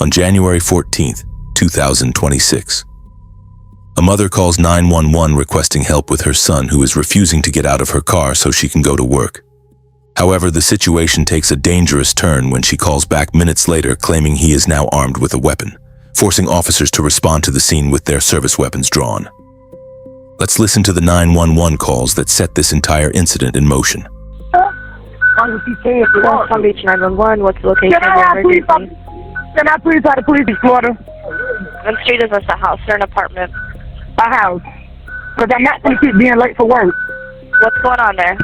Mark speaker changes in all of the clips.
Speaker 1: On January 14th, 2026, a mother calls 911 requesting help with her son who is refusing to get out of her car so she can go to work. However, the situation takes a dangerous turn when she calls back minutes later claiming he is now armed with a weapon, forcing officers to respond to the scene with their service weapons drawn. Let's listen to the 911 calls that set this entire incident in motion.
Speaker 2: Palm Beach 911, what's the location of the emergency?
Speaker 3: Can I please have the police in Florida?
Speaker 2: What street is this, a house or an apartment?
Speaker 3: A house. Because I'm not going to keep being late for work.
Speaker 2: What's going on there?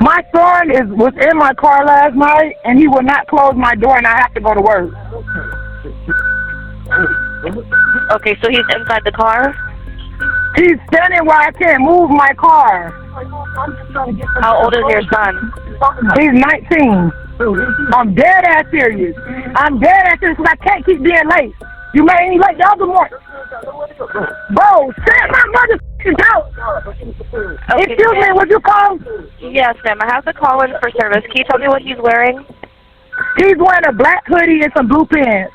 Speaker 3: My son was in my car last night, and he would not close my door, and I have to go to work.
Speaker 2: Okay, so he's inside the car?
Speaker 3: He's standing where I can't move my car.
Speaker 2: How old is your son?
Speaker 3: He's 19. I'm dead ass serious. I'm dead ass serious because I can't keep being late. You made me late the other morning. Bro, send my motherfucking out.
Speaker 2: Okay,
Speaker 3: Excuse me, would you call?
Speaker 2: Yes, ma'am. I have to call in for service. Can you tell me what he's wearing?
Speaker 3: He's wearing a black hoodie and some blue pants.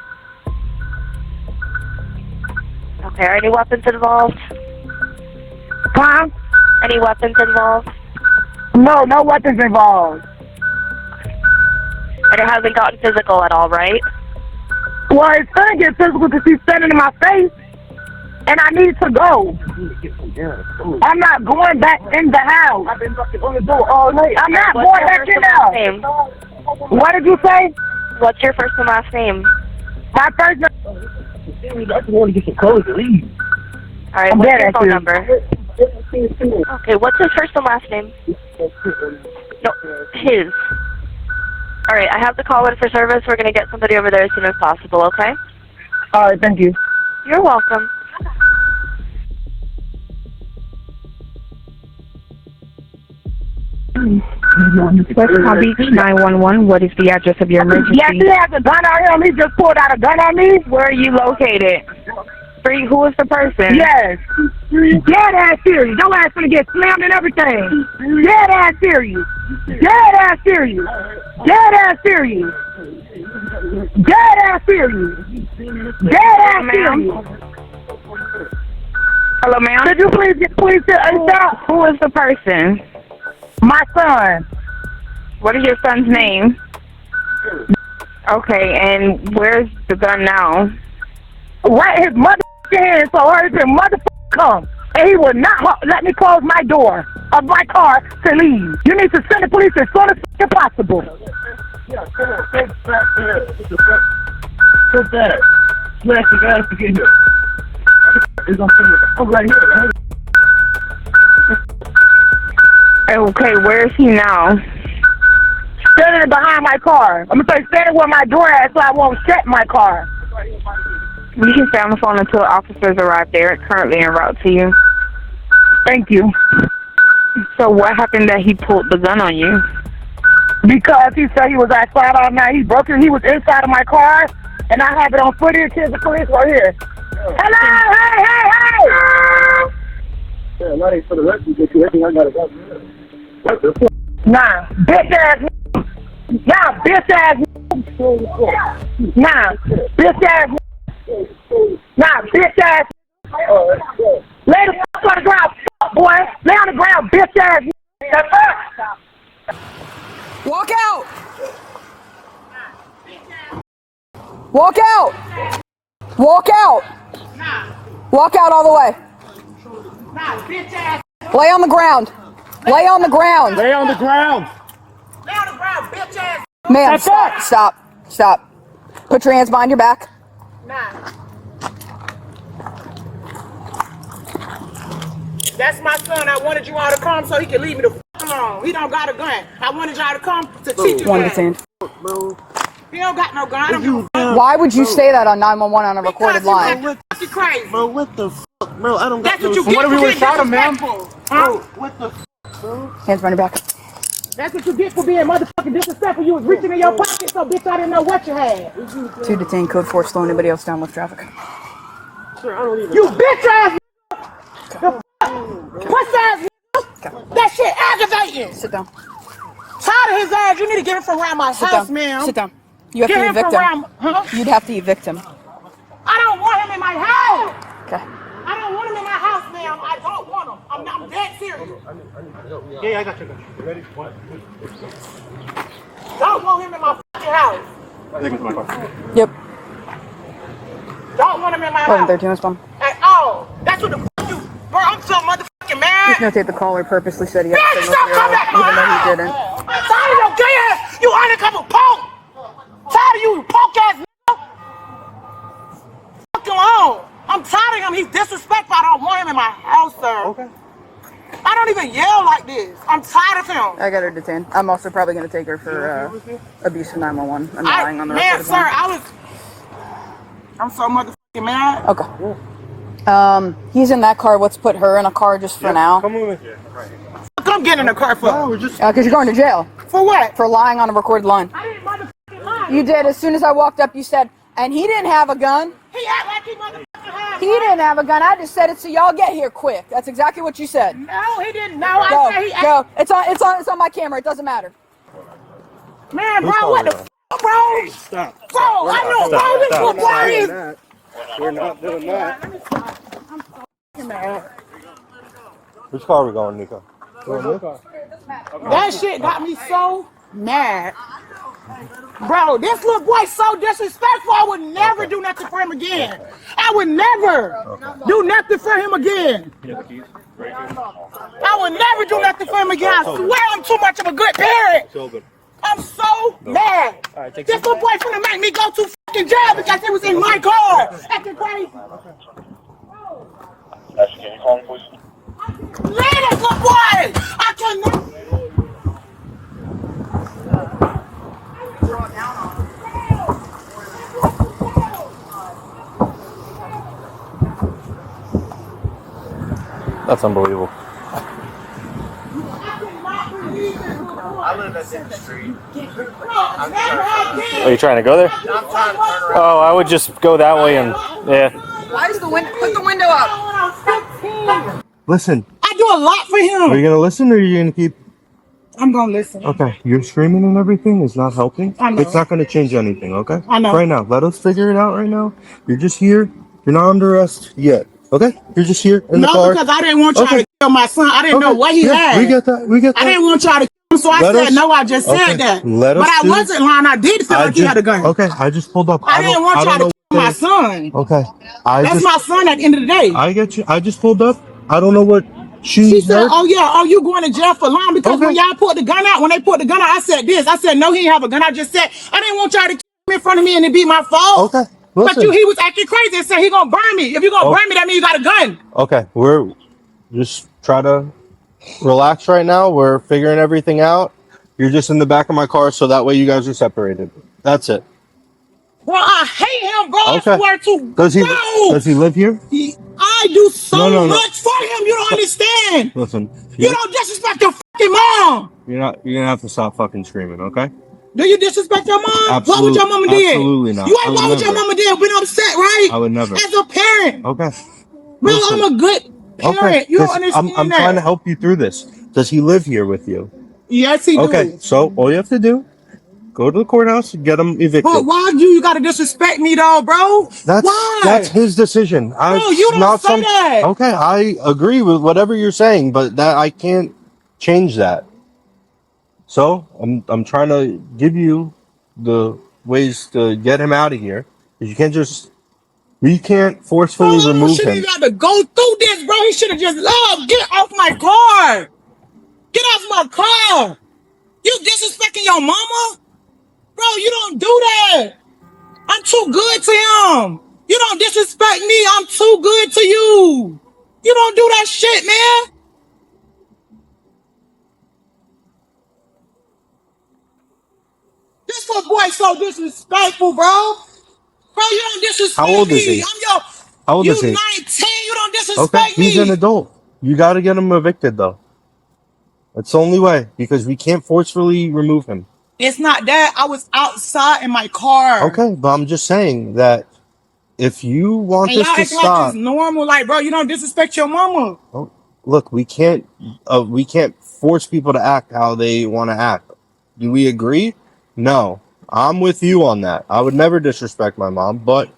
Speaker 2: Okay, are any weapons involved?
Speaker 3: Huh?
Speaker 2: Any weapons involved?
Speaker 3: No, no weapons involved.
Speaker 2: And it hasn't gotten physical at all, right?
Speaker 3: Well, it's gonna get physical because he's standing in my face, and I need to go. I'm not going back in the house. I've been knocking on the door all night. I'm not going back in the house. What did you say?
Speaker 2: What's your first and last name?
Speaker 3: My first name. I just want to get some clothes to leave.
Speaker 2: All right, what's your phone number? Okay, what's his first and last name? No, his. All right, I have to call in for service. We're going to get somebody over there as soon as possible, okay?
Speaker 3: All right, thank you.
Speaker 2: You're welcome.
Speaker 4: West Palm Beach 911, what is the address of your emergency?
Speaker 3: Yes, he has a gun on him. He just pulled out a gun on me.
Speaker 4: Where are you located? Who is the person?
Speaker 3: Yes. Dead ass serious. Your ass gonna get slammed and everything. Dead ass serious. Dead ass serious. Dead ass serious. Dead ass serious. Dead ass serious.
Speaker 4: Hello, ma'am?
Speaker 3: Could you please sit ASAP?
Speaker 4: Who is the person?
Speaker 3: My son.
Speaker 4: What is your son's name? Okay, and where's the gun now?
Speaker 3: Right his mother hand, so hurry his motherfucker come. And he will not let me close my door of my car to leave. You need to send the police as soon as possible. Put that. Smash the guys to get here. I'm right here.
Speaker 4: Okay, where is he now?
Speaker 3: Standing behind my car. I'm going to say standing where my door is so I won't shut my car.
Speaker 4: You can stay on the phone until officers arrive there. It's currently en route to you.
Speaker 3: Thank you.
Speaker 4: So what happened that he pulled the gun on you?
Speaker 3: Because he said he was outside all night. He broke it. He was inside of my car, and I have it on footage. Here's the police right here. Hello! Hey, hey, hey!
Speaker 5: Yeah, not for the rest of you. Everything I got to go. What the fuck?
Speaker 3: Nah, bitch ass. Nah, bitch ass. Nah, bitch ass. Nah, bitch ass. Lay the fuck on the ground, fuck boy. Lay on the ground, bitch ass.
Speaker 6: Walk out! Walk out! Walk out! Walk out all the way. Lay on the ground. Lay on the ground.
Speaker 5: Lay on the ground.
Speaker 3: Lay on the ground, bitch ass.
Speaker 6: Ma'am, stop, stop, stop. Put your hands behind your back.
Speaker 3: Nah. That's my son. I wanted you all to come so he can leave me the fuck alone. He don't got a gun. I wanted y'all to come to teach you
Speaker 6: One
Speaker 3: that.
Speaker 6: stand.
Speaker 3: He don't got no gun. I don't give a fuck.
Speaker 6: Why would you say that on 911 on a recorded line?
Speaker 3: Because you crazy.
Speaker 5: Bro, what the fuck, bro? I don't got
Speaker 3: That's
Speaker 5: no
Speaker 3: what you
Speaker 5: shit.
Speaker 3: get for being disrespectful. Huh?
Speaker 5: What the fuck, bro?
Speaker 6: Hands behind your back.
Speaker 3: That's what you get for being motherfucking disrespectful. You was reaching in your pocket, so bitch, I didn't know what you had.
Speaker 6: 2 detain, code 4, slow anybody else down with traffic.
Speaker 5: Sir, I don't even.
Speaker 3: You bitch ass. The puss ass. That shit aggravating.
Speaker 6: Sit down.
Speaker 3: Tired of his ass. You need to get him from around my
Speaker 6: Sit
Speaker 3: house,
Speaker 6: down.
Speaker 3: ma'am.
Speaker 6: Sit down. You have
Speaker 3: Get
Speaker 6: to
Speaker 3: him
Speaker 6: evict
Speaker 3: from
Speaker 6: him.
Speaker 3: where I'm,
Speaker 6: You'd have to evict him.
Speaker 3: I don't want him in my house.
Speaker 6: Okay.
Speaker 3: I don't want him in my house, ma'am. I don't want him. I'm dead serious.
Speaker 5: Yeah, I got you. You ready? What?
Speaker 3: Don't want him in my fucking house.
Speaker 5: Take me to my car.
Speaker 6: Yep.
Speaker 3: Don't want him in my
Speaker 6: 1113
Speaker 3: house.
Speaker 6: was fun.
Speaker 3: At all. That's what the fuck you, bro. I'm so motherfucking mad.
Speaker 6: Just notate the caller purposely said he had a
Speaker 3: Bitch,
Speaker 6: signal
Speaker 3: don't come
Speaker 6: zero,
Speaker 3: back to my
Speaker 6: even though he
Speaker 3: house.
Speaker 6: didn't.
Speaker 3: I'm tired of your gay ass. You undercover punk. Tired of you punk ass nigga. Fuck him on. I'm tired of him. He's disrespectful. I don't want him in my house, sir.
Speaker 5: Okay.
Speaker 3: I don't even yell like this. I'm tired of him.
Speaker 6: I got her detained. I'm also probably going to take her for abuse of 911 and lying on the
Speaker 3: Man,
Speaker 6: recorded
Speaker 3: sir,
Speaker 6: line.
Speaker 3: I'm so motherfucking mad.
Speaker 6: Okay. He's in that car. Let's put her in a car just for now.
Speaker 5: Come with me.
Speaker 3: Come get in the car for.
Speaker 5: No, we're just.
Speaker 6: Because you're going to jail
Speaker 3: For what?
Speaker 6: for lying on a recorded line.
Speaker 3: I didn't motherfucking lie.
Speaker 6: You did. As soon as I walked up, you said, and he didn't have a gun.
Speaker 3: He act like he motherfucking had.
Speaker 6: He didn't have a gun. I just said it so y'all get here quick. That's exactly what you said.
Speaker 3: No, he didn't. No, I
Speaker 6: Go,
Speaker 3: said he act.
Speaker 6: go. It's on my camera. It doesn't matter.
Speaker 3: Man, bro, what the fuck, bro?
Speaker 5: Stop.
Speaker 3: Bro, I know, bro, this little boy is.
Speaker 5: We're not doing that.
Speaker 3: Let me stop. I'm so fucking mad.
Speaker 5: Which car are we going, Nico?
Speaker 3: That shit got me so mad. Bro, this little boy so disrespectful. I would never do nothing for him again. I would never do nothing for him again. I would never do nothing for him again. I swear I'm too much of a good parent. I'm so mad. This little boy finna make me go to fucking jail because it was in my car. Acting crazy.
Speaker 7: Can you call him, please?
Speaker 3: Leave this little boy. I cannot.
Speaker 5: That's unbelievable.
Speaker 7: I live at the street.
Speaker 5: Are you trying to go there?
Speaker 7: I'm trying to turn around.
Speaker 5: Oh, I would just go that way and yeah.
Speaker 6: Why is the window? Put the window up.
Speaker 8: Listen,
Speaker 3: I do a lot for him.
Speaker 8: are you gonna listen or are you gonna keep?
Speaker 3: I'm gonna listen.
Speaker 8: Okay, you're screaming and everything is not helping.
Speaker 3: I know.
Speaker 8: It's not gonna change anything. Okay.
Speaker 3: I know.
Speaker 8: Right now, let us figure it out. Right now, you're just here. You're not under arrest yet. Okay, you're just here in the
Speaker 3: No,
Speaker 8: car.
Speaker 3: because I didn't want y'all
Speaker 8: Okay.
Speaker 3: to kill my son. I didn't know what he had.
Speaker 8: We get that. We get that.
Speaker 3: I didn't want y'all to kill him, so I
Speaker 8: Let
Speaker 3: said
Speaker 8: us-
Speaker 3: no. I just
Speaker 8: okay,
Speaker 3: said that.
Speaker 8: let us
Speaker 3: But I
Speaker 8: do-
Speaker 3: wasn't lying. I did feel like he had a gun.
Speaker 8: Okay, I just pulled up.
Speaker 3: I didn't want y'all to kill my son.
Speaker 8: Okay,
Speaker 3: That's my son at the end of the day.
Speaker 8: I get you. I just pulled up. I don't know what
Speaker 3: She said,
Speaker 8: heard.
Speaker 3: "Oh yeah, oh you going to jail for lying because
Speaker 8: Okay.
Speaker 3: when y'all put the gun out, when they put the gun out, I said this. I said no, he didn't have a gun. I just said I didn't want y'all to kill him in front of me and it be my fault.
Speaker 8: Okay,
Speaker 3: But
Speaker 8: listen.
Speaker 3: he was acting crazy and said he gonna burn me. If you gonna burn me, that means you got a gun.
Speaker 8: Okay, we're just try to relax right now. We're figuring everything out. You're just in the back of my car, so that way you guys are separated. That's it.
Speaker 3: Bro, I hate him, bro.
Speaker 8: Okay.
Speaker 3: I swear to
Speaker 8: Does he
Speaker 3: bro.
Speaker 8: live here?
Speaker 3: I do so
Speaker 8: No.
Speaker 3: much for him. You don't understand.
Speaker 8: Listen,
Speaker 3: You don't disrespect your fucking mom.
Speaker 8: you're gonna have to stop fucking screaming, okay?
Speaker 3: Do you disrespect your mom? What would your mama did?
Speaker 8: Absolutely not.
Speaker 3: You
Speaker 8: I
Speaker 3: ain't
Speaker 8: would
Speaker 3: what would your
Speaker 8: never.
Speaker 3: mama did? Been upset, right?
Speaker 8: I would never.
Speaker 3: As a parent.
Speaker 8: Okay.
Speaker 3: Bro,
Speaker 8: Listen.
Speaker 3: I'm a good parent.
Speaker 8: Okay.
Speaker 3: You don't understand
Speaker 8: I'm
Speaker 3: that.
Speaker 8: trying to help you through this. Does he live here with you?
Speaker 3: Yes, he
Speaker 8: Okay.
Speaker 3: do.
Speaker 8: So all you have to do, go to the courthouse and get him evicted.
Speaker 3: But why you gotta disrespect me though, bro? Why?
Speaker 8: That's his decision.
Speaker 3: Bro, you don't say that.
Speaker 8: Okay, I agree with whatever you're saying, but that I can't change that. So I'm trying to give you the ways to get him out of here. You can't just we can't forcefully remove
Speaker 3: shouldn't
Speaker 8: him.
Speaker 3: even have to go through this, bro. He should have just left. Get off my car. Get off my car. You disrespecting your mama? Bro, you don't do that. I'm too good to him. You don't disrespect me. I'm too good to you. You don't do that shit, man. This little boy so disrespectful, bro. Bro, you don't disrespect me.
Speaker 8: How old is he? How old is he?
Speaker 3: You 19. You don't
Speaker 8: Okay,
Speaker 3: disrespect me.
Speaker 8: he's an adult. You got to get him evicted though. That's the only way because we can't forcefully remove him.
Speaker 3: It's not that. I was outside in my car.
Speaker 8: Okay, but I'm just saying that if you want
Speaker 3: And
Speaker 8: this
Speaker 3: y'all
Speaker 8: to
Speaker 3: act like
Speaker 8: stop,
Speaker 3: it's normal. Like, bro, you don't disrespect your mama.
Speaker 8: oh, look, we can't force people to act how they want to act. Do we agree? No. I'm with you on that. I would never disrespect my mom, but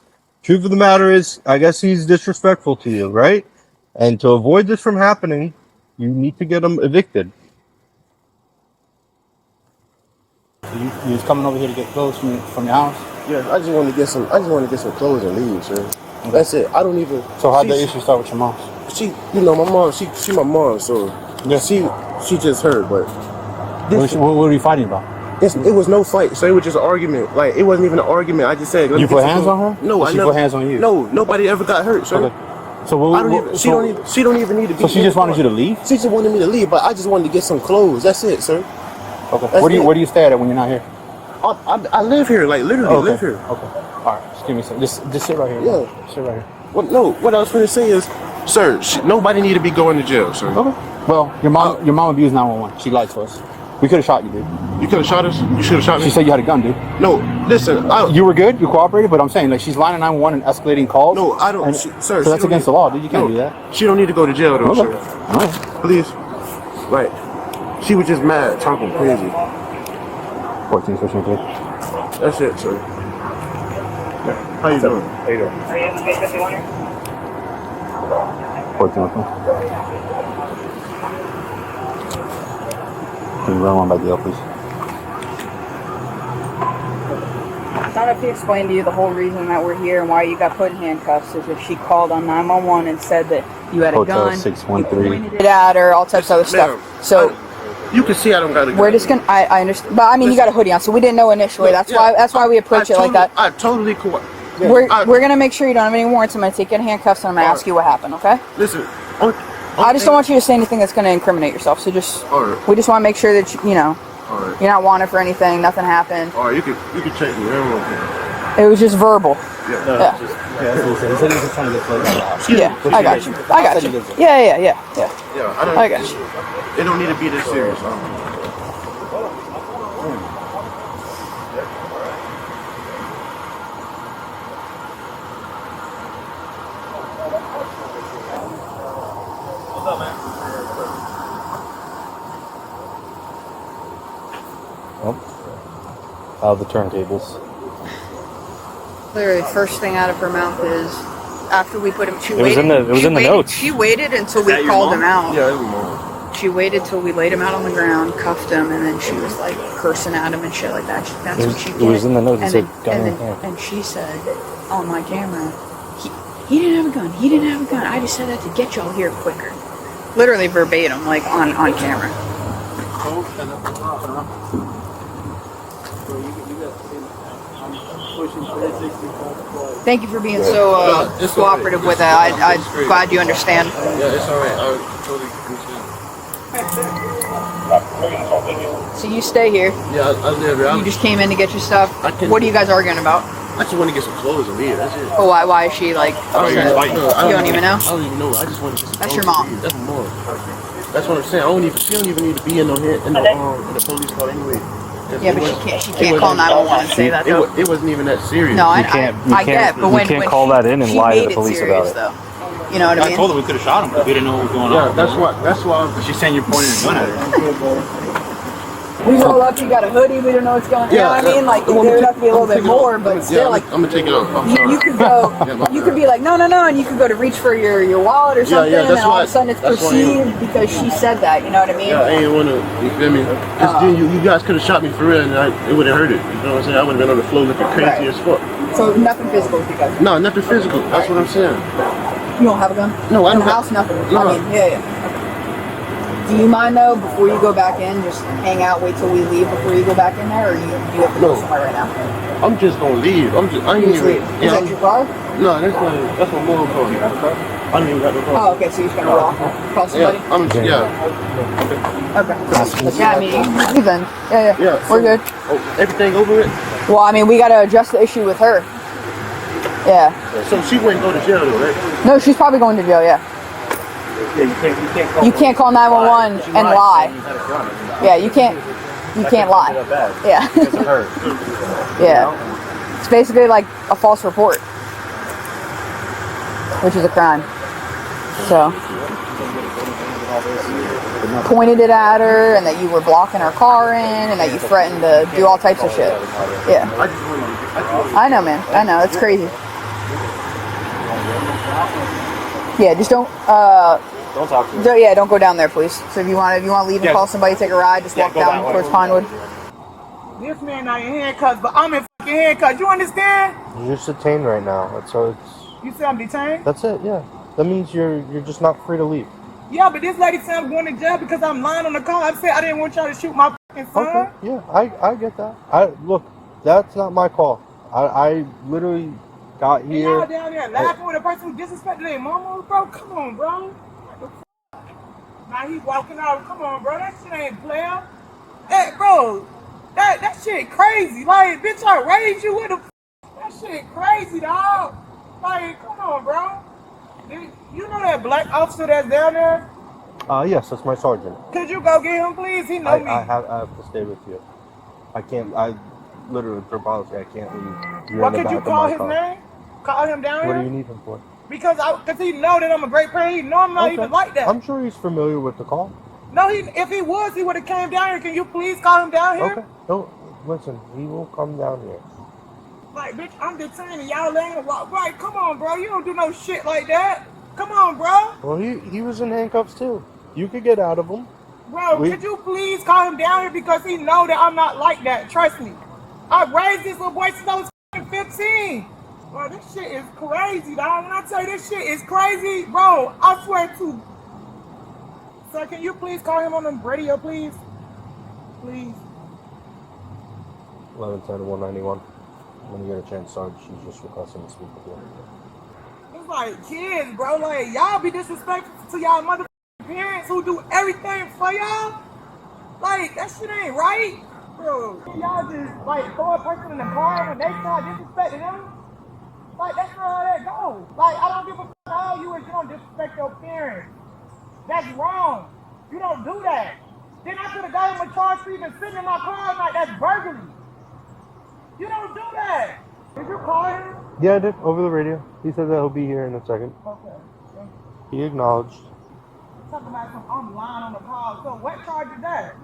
Speaker 8: truth of the matter is, I guess he's disrespectful to you, right? And to avoid this from happening, you need to get him evicted.
Speaker 9: You was coming over here to get clothes from your house?
Speaker 5: Yeah, I just want to get some. I just want to get some clothes and leave, sir.
Speaker 9: Okay.
Speaker 5: That's it. I don't even.
Speaker 9: So how'd the issue start with your mom?
Speaker 5: She, you know, my mom. She my mom. So
Speaker 9: Yeah.
Speaker 5: she just heard. But
Speaker 9: What were you fighting about?
Speaker 5: it was no fight. So it was just an argument. Like it wasn't even an argument. I just said.
Speaker 9: You put hands on her?
Speaker 5: No,
Speaker 9: Or
Speaker 5: I
Speaker 9: she
Speaker 5: never.
Speaker 9: put hands on you?
Speaker 5: No, nobody ever got hurt, sir.
Speaker 9: Okay. So what?
Speaker 5: She don't even need to be.
Speaker 9: So she just wanted you to leave?
Speaker 5: She just wanted me to leave, but I just wanted to get some clothes. That's it, sir.
Speaker 9: Okay.
Speaker 5: That's
Speaker 9: Where do you stay at when you're not here?
Speaker 5: I live here, like literally live here.
Speaker 9: Okay. All right. Just give me some. Just sit right here.
Speaker 5: Yeah.
Speaker 9: Sit right here.
Speaker 5: Well, no. What I was going to say is, sir, nobody need to be going to jail, sir.
Speaker 9: Okay. Well, your mom abused 911. She lied to us. We could have shot you, dude.
Speaker 5: You could have shot us. You should have shot me.
Speaker 9: She said you had a gun, dude.
Speaker 5: No, listen.
Speaker 9: You were good. You cooperated, but I'm saying like she's lying to 911 and escalating calls.
Speaker 5: No, I don't.
Speaker 9: Sir,
Speaker 5: Sir,
Speaker 9: so that's against the law, dude. You can't do that.
Speaker 5: She don't need to go to jail, though,
Speaker 9: Okay.
Speaker 5: sir.
Speaker 9: All right.
Speaker 5: Please. Right. She was just mad, talking crazy.
Speaker 9: 14, 15, 15.
Speaker 5: That's it, sir. How you doing?
Speaker 9: How you doing? 14, 15. Can you run one by DL, please?
Speaker 4: I thought if he explained to you the whole reason that we're here and why you got put in handcuffs is if she called on 911 and said that you had a
Speaker 9: Hotel
Speaker 4: gun,
Speaker 9: 613.
Speaker 4: you pointed it at her, all types of other stuff. So
Speaker 5: you can see I don't got a gun.
Speaker 4: we're just gonna. I understand, but I mean you got a hoodie on, so we didn't know initially. That's why we approach it like that.
Speaker 5: I totally
Speaker 4: We're gonna make sure you don't have any warrants. I'm gonna take you in handcuffs and I'm gonna ask you what happened. Okay?
Speaker 5: Listen.
Speaker 4: I just don't want you to say anything that's gonna incriminate yourself. So just we just want to make sure that you know you're not wanted for anything. Nothing happened.
Speaker 5: All right, you can check me.
Speaker 4: It was just verbal.
Speaker 5: Yeah.
Speaker 9: That's what he said. He said he was just trying to get close to the house.
Speaker 4: Yeah, I got you. I got you. Yeah.
Speaker 5: Yeah,
Speaker 4: I got you.
Speaker 5: It don't need to be this serious.
Speaker 9: Out of the turntables.
Speaker 4: Literally, first thing out of her mouth is after we put him. She
Speaker 9: It was in the notes.
Speaker 4: She waited until we called him out.
Speaker 5: Yeah, it was more.
Speaker 4: She waited till we laid him out on the ground, cuffed him, and then she was like cursing at him and shit like that. That's what she did.
Speaker 9: It was in the notes. It
Speaker 4: And
Speaker 9: said
Speaker 4: then,
Speaker 9: gun
Speaker 4: and,
Speaker 9: in
Speaker 4: then,
Speaker 9: hand.
Speaker 4: and she said on my camera, he didn't have a gun. He didn't have a gun. I just said that to get y'all here quicker. Literally verbatim, like on camera. Thank you for being so cooperative with it. I'm glad you understand.
Speaker 5: Yeah, it's alright. I totally understand.
Speaker 4: So you stay here.
Speaker 5: Yeah, I live here.
Speaker 4: You just came in to get your stuff.
Speaker 5: I can-
Speaker 4: What are you guys arguing about?
Speaker 5: I just want to get some clothes and leave. That's it.
Speaker 4: Oh, why is she like upset? You don't even know?
Speaker 5: I don't even know. I just want to get some
Speaker 4: That's
Speaker 5: clothes
Speaker 4: your mom.
Speaker 5: and leave. That's my mom. That's what I'm saying. She don't even need to be in the police car anyway.
Speaker 4: Yeah, but she can't call 911 and say that though.
Speaker 5: It wasn't even that serious.
Speaker 4: No, I
Speaker 9: You
Speaker 4: get, but when
Speaker 9: can't
Speaker 4: when
Speaker 9: call that in and
Speaker 4: she
Speaker 9: lie to
Speaker 4: made
Speaker 9: the police
Speaker 4: serious,
Speaker 9: about it.
Speaker 4: though. You know what I mean?
Speaker 9: I told her we could have shot him, but we didn't know what was going on.
Speaker 5: Yeah, that's why.
Speaker 9: She's saying you're pointing a gun at her.
Speaker 4: We roll up, you got a hoodie, we don't know what's going on. You know what I mean? Like, there would have to be a little bit more, but still, like,
Speaker 5: I'm gonna take it off.
Speaker 4: you could go, you could be like, no, and you could go to reach for your wallet or something, and then all of a sudden it's perceived because she said that, you know what I mean?
Speaker 5: Yeah, I ain't wanna, you feel me? Then you guys could have shot me for real and it wouldn't hurt it. You know what I'm saying? I would have been on the floor looking crazy as fuck.
Speaker 4: So nothing physical with you guys?
Speaker 5: No, nothing physical. That's what I'm saying.
Speaker 4: You don't have a gun?
Speaker 5: No, I
Speaker 4: In
Speaker 5: don't
Speaker 4: the
Speaker 5: have-
Speaker 4: house, nothing?
Speaker 5: No.
Speaker 4: I mean, yeah. Do you mind though, before you go back in, just hang out, wait till we leave before you go back in there, or you have to go somewhere right now?
Speaker 5: I'm just gonna leave. I ain't
Speaker 4: You just
Speaker 5: even.
Speaker 4: leave. Is that your car?
Speaker 5: No, that's my mom car. I don't even got no car.
Speaker 4: Oh, okay, so you're just gonna roll call somebody? Okay. Yeah, I mean, you can leave then. Yeah. We're good.
Speaker 5: Oh, everything over it?
Speaker 4: Well, I mean, we gotta address the issue with her. Yeah.
Speaker 5: So she wouldn't go to jail though, right?
Speaker 4: No, she's probably going to jail, yeah. You can't call 911 and lie. Yeah, you can't lie. Yeah. Yeah. It's basically like a false report, which is a crime. So. pointed it at her, and that you were blocking her car in, and that you threatened to do all types of shit. Yeah. I know, man. I know. It's crazy. Yeah, just don't
Speaker 9: talk to her.
Speaker 4: Yeah, don't go down there, please. So if you want to leave and call somebody, take a ride, just walk down towards Pinewood.
Speaker 10: This man not in handcuffs, but I'm in fucking handcuffs. You understand?
Speaker 8: You're just detained right now. That's so it's.
Speaker 10: You say I'm detained?
Speaker 8: That's it. Yeah. That means you're just not free to leave.
Speaker 10: Yeah, but this lady said I'm going to jail because I'm lying on the call. I said I didn't want y'all to shoot my fucking son.
Speaker 8: Okay. Yeah, I get that. Look, that's not my call. I literally got here.
Speaker 10: Y'all down there laughing with a person who disrespected their mama, bro. Come on, bro. What the fuck? Now he walking out. Come on, bro. That shit ain't player. Hey, bro. That shit crazy. Like, bitch, I raised you with the. That shit crazy, dog. Like, come on, bro. You know that black officer that's down there?
Speaker 8: Yes, that's my sergeant.
Speaker 10: Could you go get him, please? He know me.
Speaker 8: I have to stay with you. I can't. I literally, per policy, I can't leave.
Speaker 10: What could you call his name? Call him down here?
Speaker 8: What do you need him for?
Speaker 10: Because he know that I'm a great parent. He know I'm not even like that.
Speaker 8: I'm sure he's familiar with the call.
Speaker 10: No, if he was, he would have came down here. Can you please call him down here?
Speaker 8: Okay. No, listen, he will come down here.
Speaker 10: Like, bitch, I'm detained and y'all laying walk. Right, come on, bro. You don't do no shit like that. Come on, bro.
Speaker 8: Well, he was in handcuffs too. You could get out of them.
Speaker 10: Bro, could you please call him down here because he know that I'm not like that. Trust me. I raised this little boy since I was 15. Bro, this shit is crazy, dog. When I tell you this shit is crazy, bro, I swear to. Sir, can you please call him on the radio, please? Please.
Speaker 8: 1110-191. When you get a chance, Sarge, she's just requesting to speak with you.
Speaker 10: It's like kids, bro. Like, y'all be disrespectful to y'all motherfucking parents who do everything for y'all. Like, that shit ain't right, bro. Y'all just, like, throw a person in the car when they start disrespecting them. Like, that's not how that goes. Like, I don't give a fuck how you is. You don't disrespect your parents. That's wrong. You don't do that. Then I could have got him a charge for even sitting in my car. Like, that's burglary. You don't do that. Did you call him?
Speaker 8: Yeah, I did, over the radio. He said that he'll be here in a second.
Speaker 10: Okay.
Speaker 8: He acknowledged.
Speaker 10: Talking about some I'm lying on the call. So what charge is that?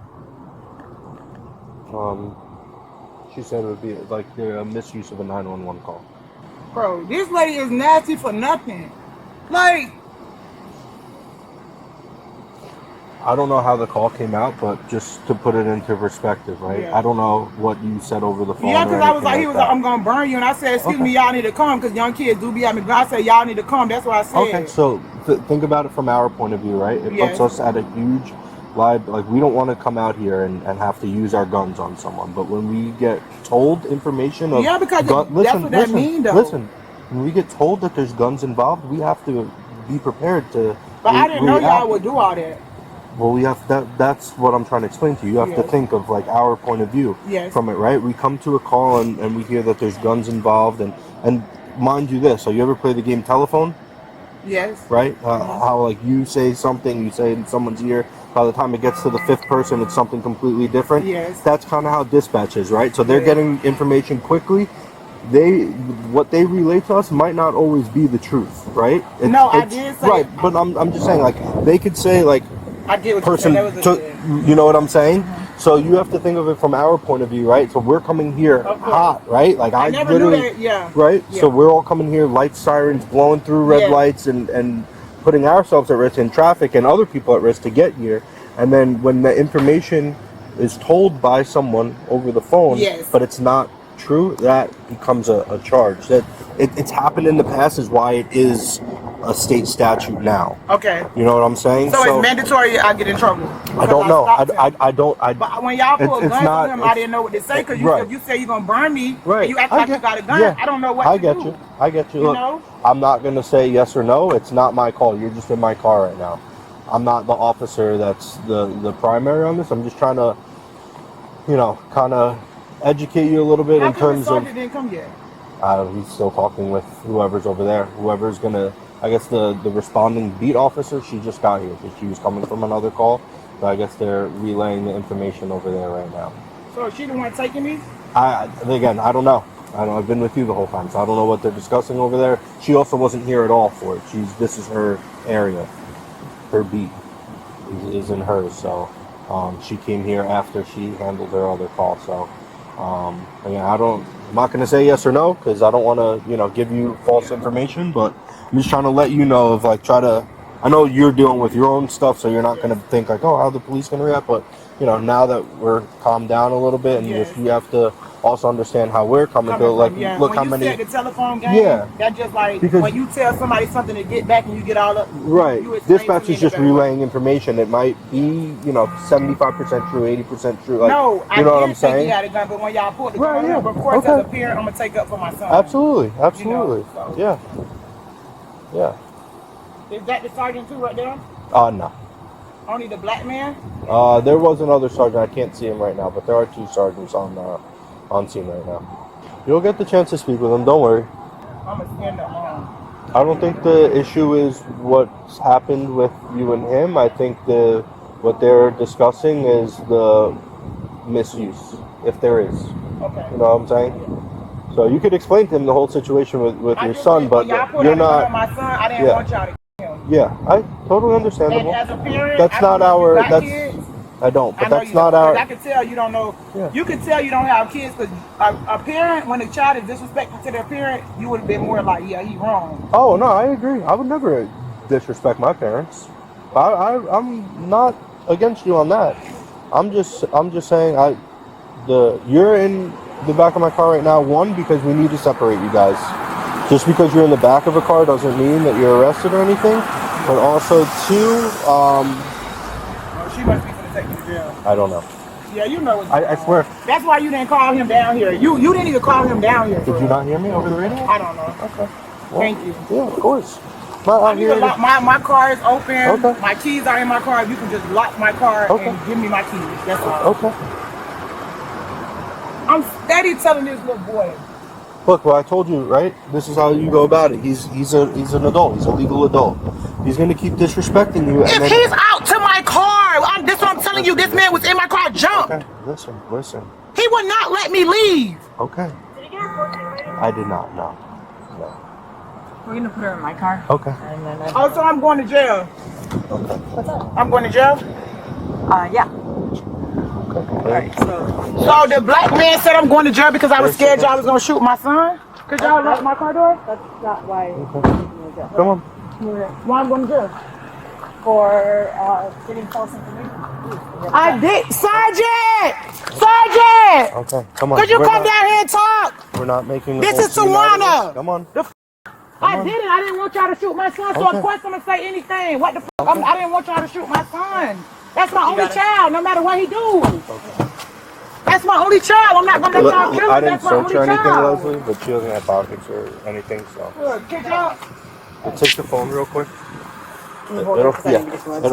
Speaker 8: She said it would be like the misuse of a 911 call.
Speaker 10: Bro, this lady is nasty for nothing. Like,
Speaker 8: I don't know how the call came out, but just to put it into perspective, right?
Speaker 10: Yeah.
Speaker 8: I don't know what you said over the phone.
Speaker 10: yeah, because I was like, he was like, I'm going to burn you. And I said, excuse me, y'all need to come because young kids do be at me. But I said, y'all need to come. That's what I said.
Speaker 8: Okay, so think about it from our point of view, right? It puts us at a huge live, like we don't want to come out here and have to use our guns on someone. But when we get told information of
Speaker 10: because that's what that means, though.
Speaker 8: Listen, when we get told that there's guns involved, we have to be prepared to.
Speaker 10: But I didn't know y'all would do all that.
Speaker 8: Well, we have that's what I'm trying to explain to you. You have to think of like our point of view from it, right? We come to a call and we hear that there's guns involved, and mind you this, so you ever play the game telephone?
Speaker 10: Yes.
Speaker 8: Right? How like you say something, you say in someone's ear, by the time it gets to the fifth person, it's something completely different.
Speaker 10: Yes.
Speaker 8: That's kind of how dispatch is, right? So they're getting information quickly. What they relay to us might not always be the truth, right?
Speaker 10: I did say
Speaker 8: right, but I'm just saying, like they could say like.
Speaker 10: I get what
Speaker 8: person took, you know what I'm saying? Mm-hmm. So you have to think of it from our point of view, right? So we're coming here hot, right? Like I
Speaker 10: never
Speaker 8: literally,
Speaker 10: knew that,
Speaker 8: right? Yeah. So we're all coming here, lights, sirens, blowing through red lights and putting ourselves at risk in traffic and other people at risk to get here. And then when the information is told by someone over the phone, but it's not true, that becomes a charge. That it's happened in the past is why it is a state statute now.
Speaker 10: Okay.
Speaker 8: You know what I'm saying?
Speaker 10: So it's mandatory I get in trouble?
Speaker 8: I don't know. I don't.
Speaker 10: But when y'all pull guns on him, I didn't know what to say because you say you're going to burn me and you act like you got a gun. I don't know what to do.
Speaker 8: I get you. Look,
Speaker 10: know?
Speaker 8: I'm not going to say yes or no. It's not my call. You're just in my car right now. I'm not the officer that's the primary on this. I'm just trying to, kind of educate you a little bit in terms of...
Speaker 10: didn't come yet?
Speaker 8: He's still talking with whoever's over there. Whoever's going to... I guess the responding beat officer, she just got here. She was coming from another call. But I guess they're relaying the information over there right now.
Speaker 10: So is she the one taking me?
Speaker 8: Again, I don't know. I've been with you the whole time, so I don't know what they're discussing over there. She also wasn't here at all for it. This is her area, her beat. isn't hers. So she came here after she handled her other call. So again, I'm not going to say yes or no because I don't want to, give you false information. But I'm just trying to let you know of I know you're dealing with your own stuff, so you're not going to think like, oh, how are the police going to react? But now that we're calmed down a little bit, and you have to also understand how we're coming to look
Speaker 10: when
Speaker 8: how
Speaker 10: you
Speaker 8: many.
Speaker 10: set the telephone game, that's just like because when you tell somebody something to get back and you get all up.
Speaker 8: Right. Dispatch is just relaying information. It might be 75% true, 80% true. Like,
Speaker 10: no,
Speaker 8: you know what I'm saying?
Speaker 10: He had a gun, but when y'all pulled the gun, of course, as a parent, I'm gonna take up for my son.
Speaker 8: Absolutely.
Speaker 10: So.
Speaker 8: Yeah.
Speaker 10: Is that the sergeant too right there?
Speaker 8: No.
Speaker 10: Only the black man?
Speaker 8: There was another sergeant. I can't see him right now, but there are 2 sergeants on scene right now. You'll get the chance to speak with them. Don't worry.
Speaker 10: I'm gonna stand up.
Speaker 8: I don't think the issue is what's happened with you and him. I think what they're discussing is the misuse, if there is.
Speaker 10: Okay.
Speaker 8: You know what I'm saying? So you could explain to him the whole situation with your son, but you're not.
Speaker 10: My son, I didn't want y'all to kill him.
Speaker 8: Yeah, I totally understandable.
Speaker 10: And as a parent,
Speaker 8: that's not our. That's.
Speaker 10: Kids,
Speaker 8: I don't, but that's
Speaker 10: not
Speaker 8: our.
Speaker 10: I can tell you don't know. Yeah. You can tell you don't have kids because a parent, when a child is disrespectful to their parent, you would have been more like, yeah, he's wrong.
Speaker 8: Oh no, I agree. I would never disrespect my parents. I'm not against you on that. I'm just saying you're in the back of my car right now. 1, because we need to separate you guys. Just because you're in the back of a car doesn't mean that you're arrested or anything. But also 2,
Speaker 10: she must be going to take you to jail.
Speaker 8: I don't know.
Speaker 10: Yeah, you know what's
Speaker 8: I swear.
Speaker 10: That's why you didn't call him down here. You didn't even call him down here.
Speaker 8: Did you not hear me over the radio?
Speaker 10: I don't know.
Speaker 8: Okay. Well,
Speaker 10: thank you.
Speaker 8: Yeah, of course.
Speaker 10: My car is open.
Speaker 8: Okay.
Speaker 10: My keys are in my car. You can just lock my car and give me my keys. That's all.
Speaker 8: Okay.
Speaker 10: I'm steady telling this little boy.
Speaker 8: Look, well, I told you, right? This is how you go about it. He's an adult. He's a legal adult. He's going to keep disrespecting you.
Speaker 10: If he's out to my car, this is what I'm telling you. This man was in my car. Jump.
Speaker 8: Okay, listen.
Speaker 10: He would not let me leave.
Speaker 8: Okay.
Speaker 2: Did he get a 14
Speaker 8: I did not. No.
Speaker 4: We're gonna put her in my car.
Speaker 8: Okay.
Speaker 4: And then
Speaker 10: so I'm going to jail.
Speaker 8: Okay.
Speaker 4: What's up?
Speaker 10: I'm going to jail.
Speaker 4: Yeah.
Speaker 8: Alright,
Speaker 10: so the black man said I'm going to jail because I was scared y'all was going to shoot my son? Because y'all locked my car door?
Speaker 4: That's not why.
Speaker 8: Okay. Come on.
Speaker 10: Why I'm going to jail?
Speaker 4: For getting false information.
Speaker 10: I did. Sergeant!
Speaker 8: Okay, come on.
Speaker 10: Could you come down here and talk?
Speaker 8: We're not making
Speaker 10: this is Tawana.
Speaker 8: Come on.
Speaker 10: I didn't want y'all to shoot my son, so of course I'm going to say anything. What the f***? I didn't want y'all to shoot my son. That's my only child, no matter what he do.
Speaker 8: Okay.
Speaker 10: That's my only child. I'm not going to let y'all kill him.
Speaker 8: I didn't
Speaker 10: That's my only
Speaker 8: search or anything,
Speaker 10: child.
Speaker 8: Leslie, but she doesn't have pockets or anything, so.
Speaker 10: Look, could y'all...
Speaker 8: Take the phone real quick. It'll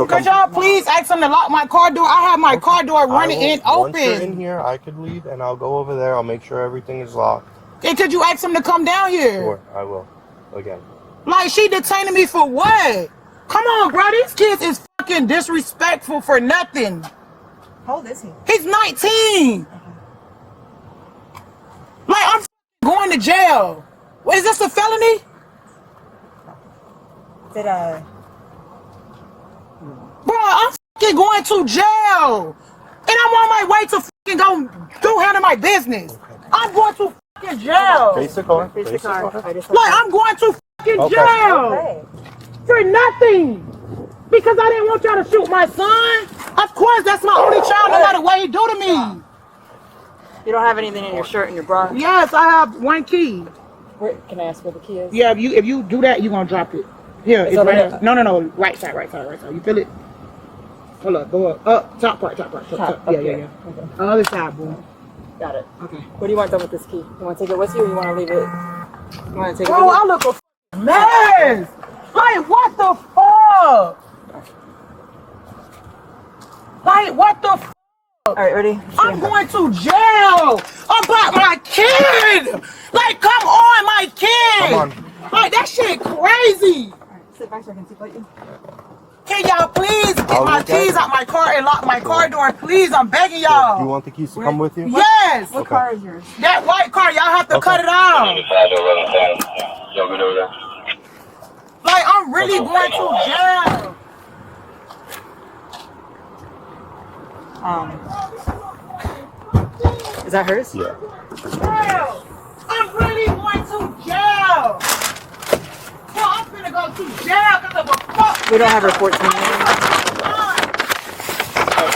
Speaker 10: Could y'all please ask him to lock my car door? I have my car door running in open.
Speaker 8: Once you're in here, I could leave and I'll go over there. I'll make sure everything is locked.
Speaker 10: And could you ask him to come down here?
Speaker 8: Sure, I will. Again.
Speaker 10: Like, she detaining me for what? Come on, bro. These kids is fucking disrespectful for nothing.
Speaker 4: How old is he?
Speaker 10: He's 19. Like, I'm going to jail. What, is this a felony? Bro, I'm fucking going to jail. And I'm on my way to fucking go handle my business. I'm going to fucking jail.
Speaker 8: Face the car.
Speaker 10: Like, I'm going to fucking jail. For nothing. Because I didn't want y'all to shoot my son. Of course, that's my only child, no matter what he do to me.
Speaker 4: You don't have anything in your shirt and your bra?
Speaker 10: Yes, I have one key.
Speaker 4: Where, can I ask where the key is?
Speaker 10: Yeah, if you do that, you're going to drop it. Here, it's right here. No. Right side. You feel it? Hold up, go up. Top part. Yeah. Okay. Other side, boy.
Speaker 4: Got it.
Speaker 10: Okay.
Speaker 4: What do you want done with this key? You want to take it with you or you want to leave it? You want to take it
Speaker 10: Bro,
Speaker 4: with you?
Speaker 10: I look a mess. Like, what the fuck? Like, what the fuck?
Speaker 4: All right, ready?
Speaker 10: I'm going to jail about my kid. Like, come on, my kid.
Speaker 8: Come on.
Speaker 10: Like, that shit crazy.
Speaker 4: All right, sit back so I can see you.
Speaker 10: Can y'all please get my keys out my car and lock my car door? Please, I'm begging y'all.
Speaker 8: Do you want the keys to come with you?
Speaker 10: Yes.
Speaker 4: What car is yours?
Speaker 10: That white car, y'all have to cut it out. Like, I'm really going to jail.
Speaker 4: Is that hers?
Speaker 8: Yeah.
Speaker 10: Jail. I'm really going to jail. No, I'm finna go to jail because of a fuck.
Speaker 4: We don't have her 14 minutes.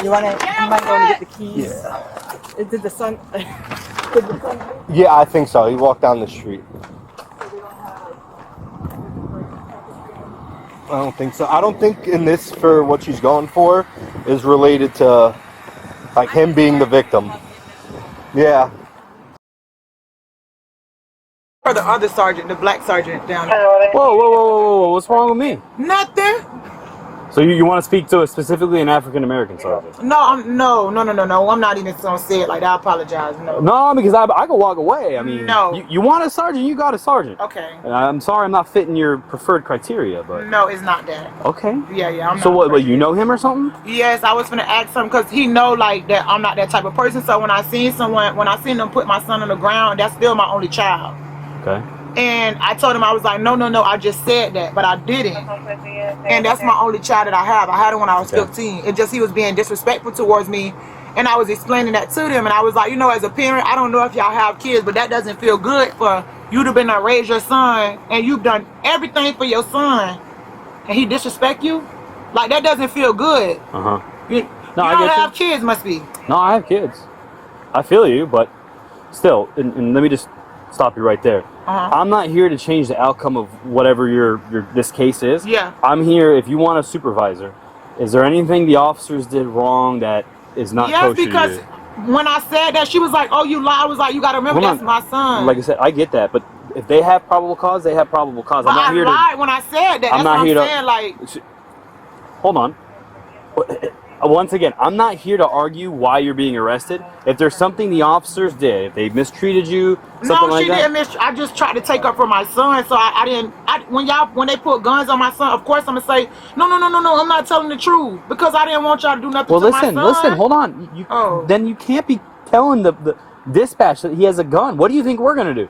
Speaker 4: You might want to get the keys.
Speaker 8: Yeah.
Speaker 4: Did the sun?
Speaker 8: Yeah, I think so. He walked down the street. I don't think so. I don't think in this, for what she's going for, is related to like him being the victim. Yeah.
Speaker 10: Or the other sergeant, the black sergeant down there.
Speaker 9: Whoa. What's wrong with me?
Speaker 10: Nothing.
Speaker 9: So you want to speak to specifically an African American sergeant?
Speaker 10: No, I'm no. I'm not even gonna say it like that. I apologize. No.
Speaker 9: No, because I could walk away. I mean,
Speaker 10: No.
Speaker 9: You want a sergeant, you got a sergeant.
Speaker 10: Okay.
Speaker 9: I'm sorry I'm not fitting your preferred criteria, but...
Speaker 10: No, it's not that.
Speaker 9: Okay.
Speaker 10: Yeah, I'm
Speaker 9: so
Speaker 10: not.
Speaker 9: what, you know him or something?
Speaker 10: Yes, I was gonna ask him because he know like that I'm not that type of person. So when I seen them put my son on the ground, that's still my only child.
Speaker 9: Okay.
Speaker 10: And I told him, I was like, no, I just said that, but I didn't. And that's my only child that I have. I had him when I was 15. It just, he was being disrespectful towards me. And I was explaining that to them. And I was like, as a parent, I don't know if y'all have kids, but that doesn't feel good for you to been to raise your son and you've done everything for your son and he disrespect you. Like, that doesn't feel good.
Speaker 9: Uh-huh.
Speaker 10: You don't have kids, must be.
Speaker 9: No, I have kids. I feel you, but still, and let me just stop you right there. I'm not here to change the outcome of whatever this case is.
Speaker 10: Yeah.
Speaker 9: I'm here if you want a supervisor. Is there anything the officers did wrong that is not kosher to you?
Speaker 10: Yes, because when I said that, she was like, oh, you lie. I was like, you got to remember, that's my son.
Speaker 9: Like I said, I get that, but if they have probable cause, they have probable cause.
Speaker 10: But
Speaker 9: I'm not here to...
Speaker 10: I lied when I said that. That's what I'm saying, like...
Speaker 9: Hold on. Once again, I'm not here to argue why you're being arrested. If there's something the officers did, if they mistreated you, something like that.
Speaker 10: No, she didn't I just tried to take up for my son, so I didn't. When they put guns on my son, of course I'm gonna say, no, I'm not telling the truth because I didn't want y'all to do nothing to my son.
Speaker 9: Well, listen, hold on. Then you can't be telling the dispatch that he has a gun. What do you think we're gonna do?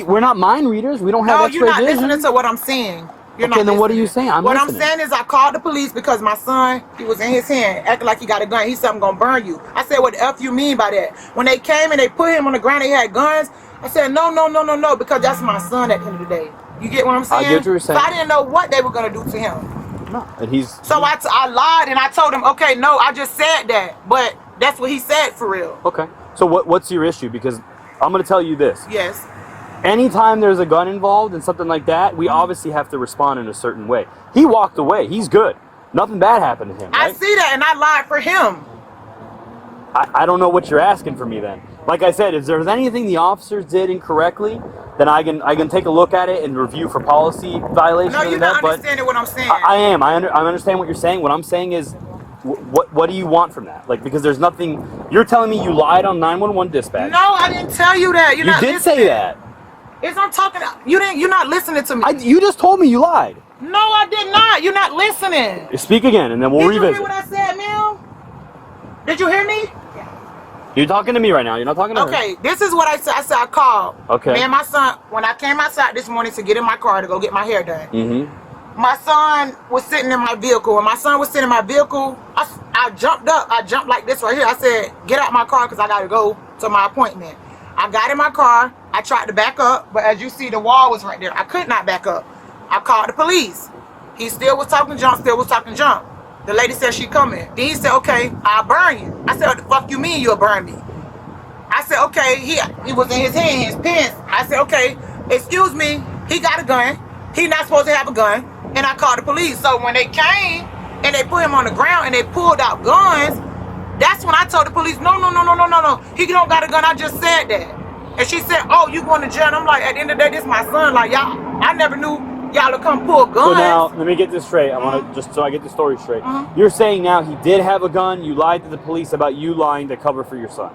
Speaker 9: We're not mind readers. We don't have X-ray vision.
Speaker 10: No, you're not listening to what I'm saying.
Speaker 9: Okay, then what are you saying?
Speaker 10: What I'm saying is I called the police because my son, he was in his hand, acting like he got a gun. He said, I'm going to burn you. I said, what the F you mean by that? When they came and they put him on the ground, they had guns. I said, no, because that's my son at the end of the day. You get what I'm saying?
Speaker 9: I get what you're saying.
Speaker 10: So I didn't know what they were going to do to him.
Speaker 9: No, and he's...
Speaker 10: So I lied and I told him, okay, no, I just said that. But that's what he said for real.
Speaker 9: Okay. So what's your issue? Because I'm going to tell you this.
Speaker 10: Yes.
Speaker 9: Anytime there's a gun involved and something like that, we obviously have to respond in a certain way. He walked away. He's good. Nothing bad happened to him, right?
Speaker 10: I see that, and I lied for him.
Speaker 9: I don't know what you're asking for me then. Like I said, if there's anything the officers did incorrectly, then I can take a look at it and review for policy violation.
Speaker 10: No, you're not understanding what I'm saying.
Speaker 9: I am. I understand what you're saying. What I'm saying is, what do you want from that? Like, because there's nothing... You're telling me you lied on 911 dispatch.
Speaker 10: No, I didn't tell you that.
Speaker 9: You did say that.
Speaker 10: I'm talking. You're not listening to me.
Speaker 9: You just told me you lied.
Speaker 10: No, I did not. You're not listening.
Speaker 9: Speak again, and then we'll revisit.
Speaker 10: Did you hear what I said, Mel? Did you hear me?
Speaker 9: You're talking to me right now. You're not talking to her.
Speaker 10: Okay, this is what I said. I said I called.
Speaker 9: Okay.
Speaker 10: Me and my son, when I came outside this morning to get in my car to go get my hair done, my son was sitting in my vehicle. When my son was sitting in my vehicle, I jumped up. I jumped like this right here. I said, get out my car because I got to go to my appointment. I got in my car. I tried to back up, but as you see, the wall was right there. I could not back up. I called the police. He still was talking jump, The lady said she coming. Then he said, okay, I'll burn you. I said, what the fuck you mean you'll burn me? I said, okay, he was in his hand, his pants. I said, okay, excuse me, he got a gun. He not supposed to have a gun. And I called the police. So when they came and they put him on the ground and they pulled out guns, that's when I told the police, no. He don't got a gun. I just said that. And she said, oh, you going to jail? And I'm like, at the end of the day, this is my son. Like, y'all, I never knew y'all would come pull guns.
Speaker 9: So now, let me get this straight. I want to, just so I get the story straight. You're saying now he did have a gun. You lied to the police about you lying to cover for your son.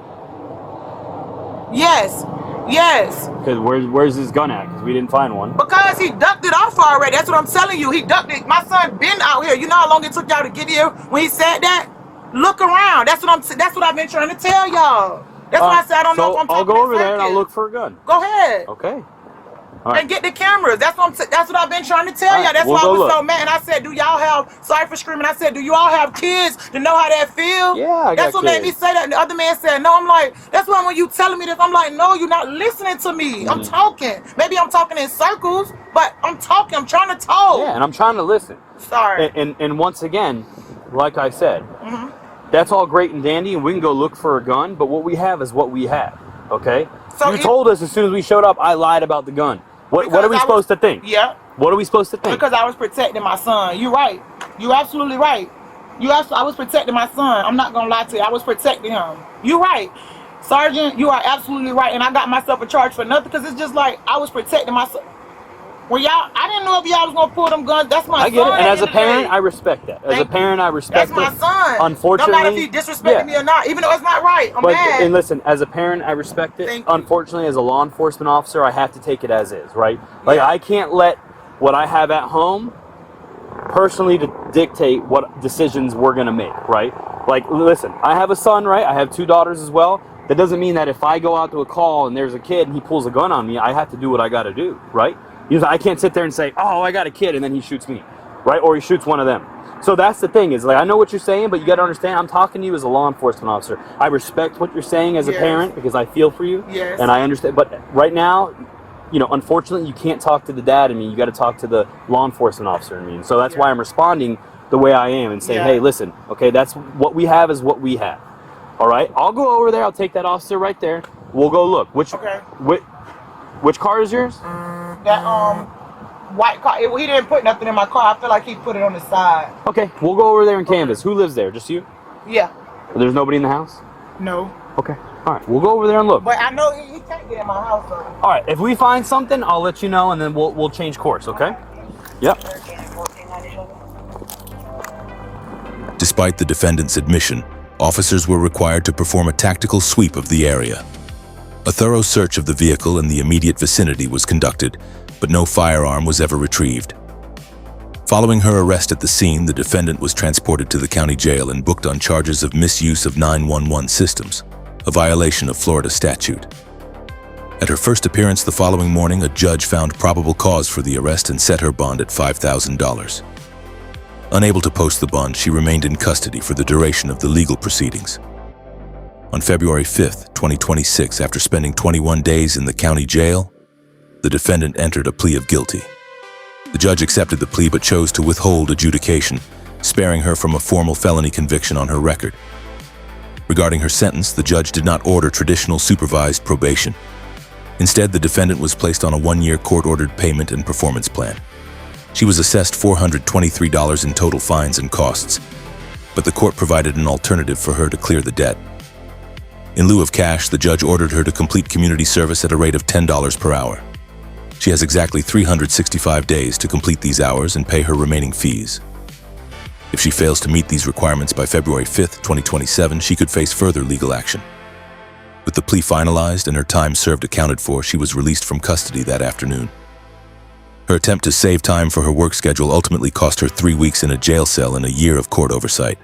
Speaker 10: Yes.
Speaker 9: Because where's his gun at? Because we didn't find one.
Speaker 10: Because he ducked it off already. That's what I'm telling you. He ducked it. My son been out here. You know how long it took y'all to get here when he said that? Look around. That's what I've been trying to tell y'all. That's why I said I don't know if I'm talking
Speaker 9: I'll go over
Speaker 10: in
Speaker 9: there and I'll
Speaker 10: circles.
Speaker 9: look for a gun.
Speaker 10: Go ahead.
Speaker 9: Okay. right.
Speaker 10: And get the cameras. That's what I've been trying to tell y'all. That's
Speaker 9: we'll
Speaker 10: why I
Speaker 9: go
Speaker 10: was
Speaker 9: look.
Speaker 10: so mad. And I said, do y'all have, sorry for screaming, I said, do you all have kids to know how that feels?
Speaker 9: Yeah, I
Speaker 10: That's
Speaker 9: got
Speaker 10: what made me
Speaker 9: kids.
Speaker 10: say that. And the other man said, no. I'm like, that's why when you telling me this, I'm like, no, you're not listening to me. I'm talking. Maybe I'm talking in circles, but I'm talking. I'm trying to talk.
Speaker 9: Yeah, and I'm trying to listen.
Speaker 10: Sorry.
Speaker 9: And once again, like I said, that's all great and dandy, and we can go look for a gun, but what we have is what we have, okay?
Speaker 10: So
Speaker 9: you told us as soon as we showed up, I lied about the gun. What are we supposed to think?
Speaker 10: Yeah.
Speaker 9: What are we supposed to think?
Speaker 10: Because I was protecting my son. You're right. You're absolutely right. I was protecting my son. I'm not going to lie to you. I was protecting him. You're right. Sergeant, you are absolutely right. And I got myself a charge for nothing because it's just like I was protecting my son. Well, y'all, I didn't know if y'all was going to pull them guns. That's my son.
Speaker 9: I get it. And as a parent, I respect that. As a parent, I respect
Speaker 10: That's my son.
Speaker 9: Unfortunately.
Speaker 10: No matter if he disrespected me or not, even though it's not right. I'm mad.
Speaker 9: And listen, as a parent, I respect it. Unfortunately, as a law enforcement officer, I have to take it as is, right? Like, I can't let what I have at home personally to dictate what decisions we're going to make, right? Like, listen, I have a son, right? I have 2 daughters as well. That doesn't mean that if I go out to a call and there's a kid and he pulls a gun on me, I have to do what I got to do, right? You know, I can't sit there and say, oh, I got a kid, and then he shoots me, right? Or he shoots one of them. So that's the thing, is like, I know what you're saying, but you got to understand, I'm talking to you as a law enforcement officer. I respect what you're saying as a parent because I feel for you, and I understand. But right now, you know, unfortunately, you can't talk to the dad in me. You got to talk to the law enforcement officer in me. And so that's why I'm responding the way I am and saying, hey, listen, okay, that's what we have is what we have. All right? I'll go over there. I'll take that officer right there. We'll go look. Which car is yours?
Speaker 10: That white car. He didn't put nothing in my car. I feel like he put it on the side.
Speaker 9: Okay, we'll go over there and canvas. Who lives there? Just you?
Speaker 10: Yeah.
Speaker 9: There's nobody in the house?
Speaker 10: No.
Speaker 9: Okay. All right, we'll go over there and look.
Speaker 10: But I know he can't get in my house though.
Speaker 9: All right, if we find something, I'll let you know, and then we'll change course. Okay? Yep.
Speaker 1: Despite the defendant's admission, officers were required to perform a tactical sweep of the area. A thorough search of the vehicle and the immediate vicinity was conducted, but no firearm was ever retrieved. Following her arrest at the scene, the defendant was transported to the county jail and booked on charges of misuse of 911 systems, a violation of Florida statute. At her first appearance the following morning, a judge found probable cause for the arrest and set her bond at $5,000. Unable to post the bond, she remained in custody for the duration of the legal proceedings. On February 5th, 2026, after spending 21 days in the county jail, the defendant entered a plea of guilty. The judge accepted the plea but chose to withhold adjudication, sparing her from a formal felony conviction on her record. Regarding her sentence, the judge did not order traditional supervised probation. Instead, the defendant was placed on a 1-year court-ordered payment and performance plan. She was assessed $423 in total fines and costs, but the court provided an alternative for her to clear the debt. In lieu of cash, the judge ordered her to complete community service at a rate of $10 per hour. She has exactly 365 days to complete these hours and pay her remaining fees. If she fails to meet these requirements by February 5th, 2027, she could face further legal action. With the plea finalized and her time served accounted for, she was released from custody that afternoon. Her attempt to save time for her work schedule ultimately cost her 3 weeks in a jail cell and a year of court oversight.